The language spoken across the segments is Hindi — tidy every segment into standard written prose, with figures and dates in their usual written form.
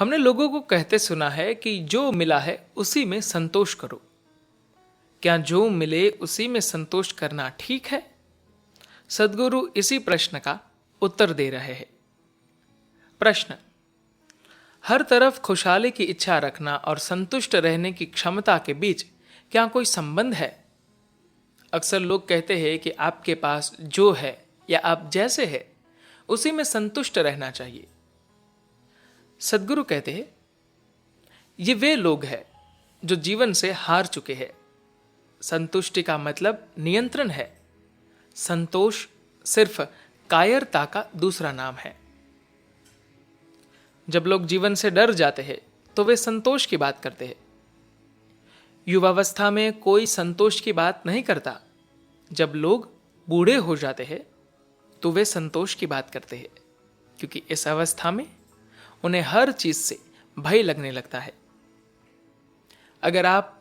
हमने लोगों को कहते सुना है कि जो मिला है उसी में संतोष करो। क्या जो मिले उसी में संतोष करना ठीक है? सद्गुरु इसी प्रश्न का उत्तर दे रहे हैं। प्रश्न: हर तरफ खुशहाली की इच्छा रखना और संतुष्ट रहने की क्षमता के बीच क्या कोई संबंध है? अक्सर लोग कहते हैं कि आपके पास जो है या आप जैसे हैं उसी में संतुष्ट रहना चाहिए। सद्गुरु कहते हैं, ये वे लोग हैं जो जीवन से हार चुके हैं। संतुष्टि का मतलब नियंत्रण है। संतोष सिर्फ कायरता का दूसरा नाम है। जब लोग जीवन से डर जाते हैं तो वे संतोष की बात करते हैं। युवावस्था में कोई संतोष की बात नहीं करता। जब लोग बूढ़े हो जाते हैं तो वे संतोष की बात करते हैं, क्योंकि इस अवस्था में उन्हें हर चीज से भय लगने लगता है। अगर आप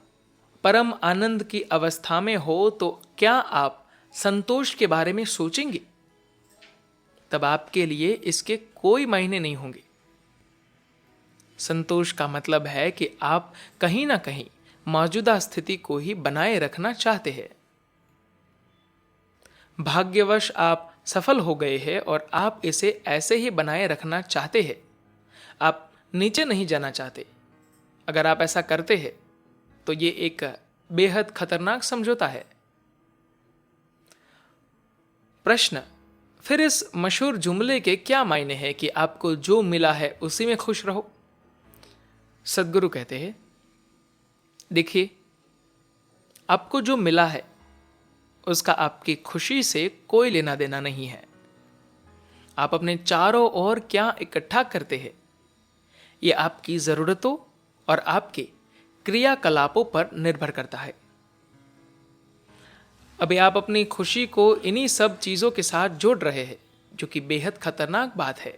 परम आनंद की अवस्था में हो तो क्या आप संतोष के बारे में सोचेंगे? तब आपके लिए इसके कोई मायने नहीं होंगे। संतोष का मतलब है कि आप कहीं ना कहीं मौजूदा स्थिति को ही बनाए रखना चाहते हैं। भाग्यवश आप सफल हो गए हैं और आप इसे ऐसे ही बनाए रखना चाहते हैं। आप नीचे नहीं जाना चाहते। अगर आप ऐसा करते हैं तो ये एक बेहद खतरनाक समझौता है। प्रश्न: फिर इस मशहूर जुमले के क्या मायने हैं कि आपको जो मिला है उसी में खुश रहो? सद्गुरु कहते हैं, देखिए, आपको जो मिला है उसका आपकी खुशी से कोई लेना देना नहीं है। आप अपने चारों ओर क्या इकट्ठा करते हैं यह आपकी जरूरतों और आपके क्रियाकलापों पर निर्भर करता है। अभी आप अपनी खुशी को इन्हीं सब चीजों के साथ जोड़ रहे हैं, जो कि बेहद खतरनाक बात है।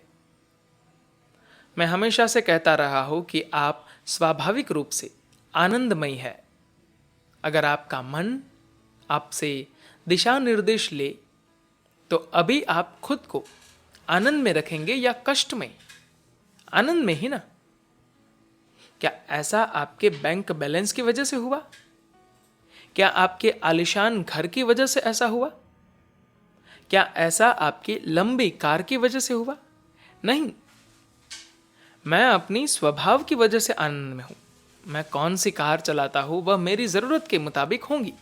मैं हमेशा से कहता रहा हूं कि आप स्वाभाविक रूप से आनंदमयी है। अगर आपका मन आपसे दिशा निर्देश ले तो अभी आप खुद को आनंद में रखेंगे या कष्ट में? आनंद में ही ना। क्या ऐसा आपके बैंक बैलेंस की वजह से हुआ? क्या आपके आलिशान घर की वजह से ऐसा हुआ? क्या ऐसा आपकी लंबी कार की वजह से हुआ? नहीं। मैं अपनी स्वभाव की वजह से आनंद में हूं। मैं कौन सी कार चलाता हूं वह मेरी जरूरत के मुताबिक होंगी।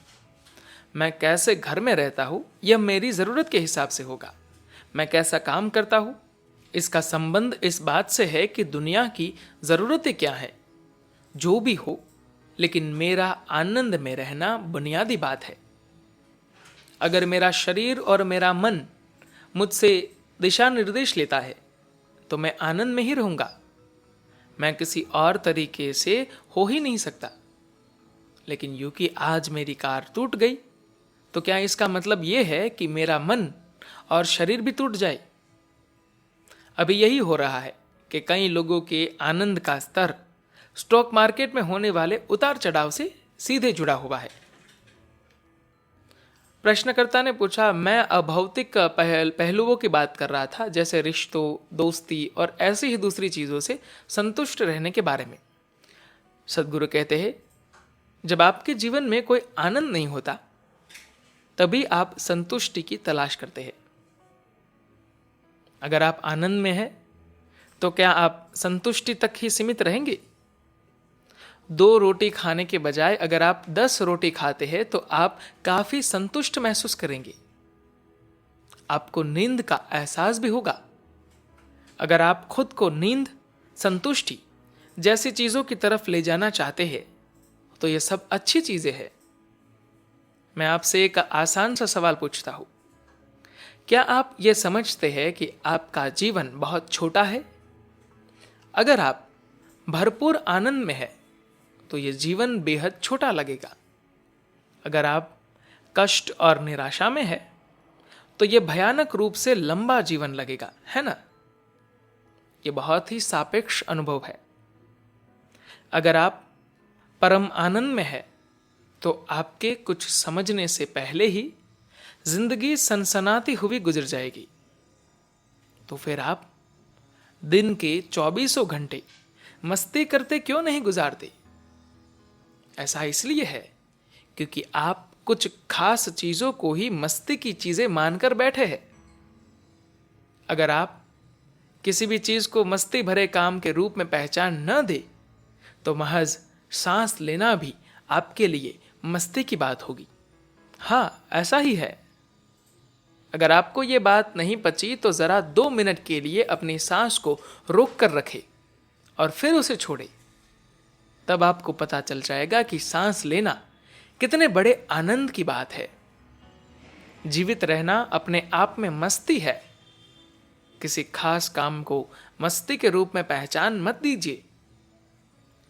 मैं कैसे घर में रहता हूं यह मेरी जरूरत के हिसाब से होगा। मैं कैसा काम करता हूं इसका संबंध इस बात से है कि दुनिया की जरूरतें क्या है। जो भी हो, लेकिन मेरा आनंद में रहना बुनियादी बात है। अगर मेरा शरीर और मेरा मन मुझसे दिशा निर्देश लेता है तो मैं आनंद में ही रहूंगा। मैं किसी और तरीके से हो ही नहीं सकता। लेकिन यूं कि आज मेरी कार टूट गई तो क्या इसका मतलब यह है कि मेरा मन और शरीर भी टूट जाए? अभी यही हो रहा है कि कई लोगों के आनंद का स्तर स्टॉक मार्केट में होने वाले उतार चढ़ाव से सीधे जुड़ा हुआ है। प्रश्नकर्ता ने पूछा, मैं अभौतिक पहलुओं की बात कर रहा था, जैसे रिश्तों, दोस्ती और ऐसी ही दूसरी चीजों से संतुष्ट रहने के बारे में। सद्गुरु कहते हैं, जब आपके जीवन में कोई आनंद नहीं होता तभी आप संतुष्टि की तलाश करते हैं। अगर आप आनंद में हैं तो क्या आप संतुष्टि तक ही सीमित रहेंगे? 2 रोटी खाने के बजाय अगर आप 10 रोटी खाते हैं तो आप काफी संतुष्ट महसूस करेंगे। आपको नींद का एहसास भी होगा। अगर आप खुद को नींद, संतुष्टि जैसी चीजों की तरफ ले जाना चाहते हैं तो यह सब अच्छी चीजें हैं। मैं आपसे एक आसान सा सवाल पूछता हूं, क्या आप यह समझते हैं कि आपका जीवन बहुत छोटा है? अगर आप भरपूर आनंद में है तो यह जीवन बेहद छोटा लगेगा। अगर आप कष्ट और निराशा में है तो यह भयानक रूप से लंबा जीवन लगेगा, है ना? यह बहुत ही सापेक्ष अनुभव है। अगर आप परम आनंद में है तो आपके कुछ समझने से पहले ही जिंदगी सनसनाती हुई गुजर जाएगी। तो फिर आप दिन के 24 घंटे मस्ती करते क्यों नहीं गुजारते? ऐसा इसलिए है क्योंकि आप कुछ खास चीजों को ही मस्ती की चीजें मानकर बैठे हैं। अगर आप किसी भी चीज को मस्ती भरे काम के रूप में पहचान न दे तो महज सांस लेना भी आपके लिए मस्ती की बात होगी। हाँ, ऐसा ही है। अगर आपको यह बात नहीं पची तो जरा 2 मिनट के लिए अपनी सांस को रोक कर रखें और फिर उसे छोड़ें। तब आपको पता चल जाएगा कि सांस लेना कितने बड़े आनंद की बात है। जीवित रहना अपने आप में मस्ती है। किसी खास काम को मस्ती के रूप में पहचान मत दीजिए।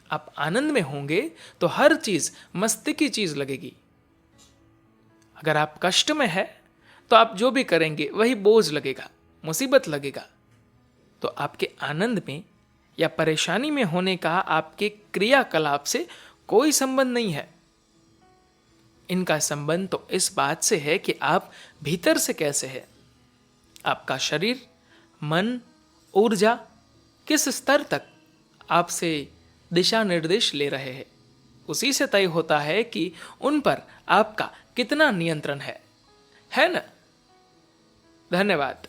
आप आनंद में होंगे तो हर चीज मस्ती की चीज लगेगी। अगर आप कष्ट में है तो आप जो भी करेंगे वही बोझ लगेगा, मुसीबत लगेगा। तो आपके आनंद में या परेशानी में होने का आपके क्रियाकलाप से कोई संबंध नहीं है। इनका संबंध तो इस बात से है कि आप भीतर से कैसे हैं। आपका शरीर, मन, ऊर्जा किस स्तर तक आपसे दिशा निर्देश ले रहे हैं, उसी से तय होता है कि उन पर आपका कितना नियंत्रण है ना? धन्यवाद।